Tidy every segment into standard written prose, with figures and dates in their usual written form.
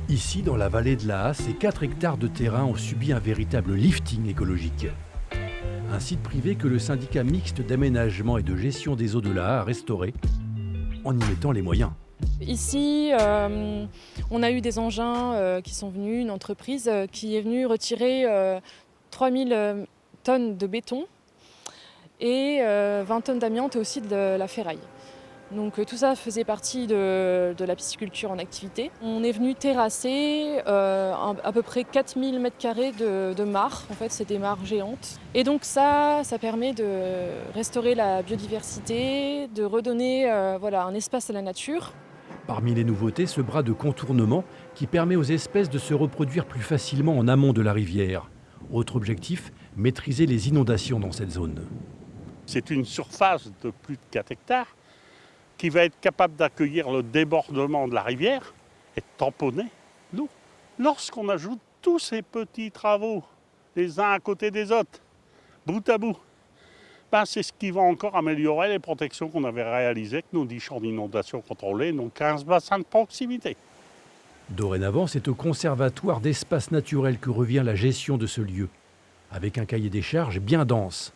Ici, dans la vallée de la Hasse, ces 4 hectares de terrain ont subi un véritable lifting écologique. Un site privé que le syndicat mixte d'aménagement et de gestion des eaux de la Haye a restauré en y mettant les moyens. Ici, on a eu des engins qui sont venus, une entreprise qui est venue retirer 3000 tonnes de béton et 20 tonnes d'amiante et aussi de la ferraille. Donc tout ça faisait partie de la pisciculture en activité. On est venu terrasser à peu près 4000 m² de mares. En fait, c'est des mares géantes. Et donc ça permet de restaurer la biodiversité, de redonner un espace à la nature. Parmi les nouveautés, ce bras de contournement qui permet aux espèces de se reproduire plus facilement en amont de la rivière. Autre objectif, maîtriser les inondations dans cette zone. C'est une surface de plus de 4 hectares qui va être capable d'accueillir le débordement de la rivière et de tamponner l'eau. Lorsqu'on ajoute tous ces petits travaux, les uns à côté des autres, bout à bout, c'est ce qui va encore améliorer les protections qu'on avait réalisées avec nos 10 champs d'inondation contrôlés, nos 15 bassins de proximité. Dorénavant, c'est au conservatoire d'espaces naturels que revient la gestion de ce lieu, avec un cahier des charges bien dense.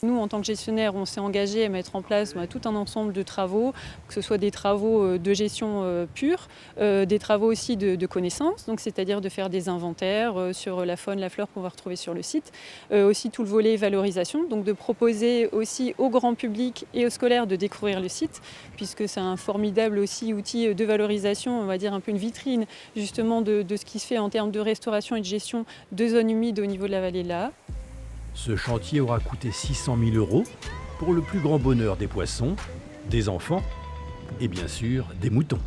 Nous, en tant que gestionnaire, on s'est engagé à mettre en place tout un ensemble de travaux, que ce soit des travaux de gestion pure, des travaux aussi de connaissance, donc c'est-à-dire de faire des inventaires sur la faune, la flore qu'on va retrouver sur le site, aussi tout le volet valorisation, donc de proposer aussi au grand public et aux scolaires de découvrir le site, puisque c'est un formidable aussi outil de valorisation, on va dire un peu une vitrine justement de ce qui se fait en termes de restauration et de gestion de zones humides au niveau de la vallée de la Haye. Ce chantier aura coûté 600 000 € pour le plus grand bonheur des poissons, des enfants et bien sûr des moutons.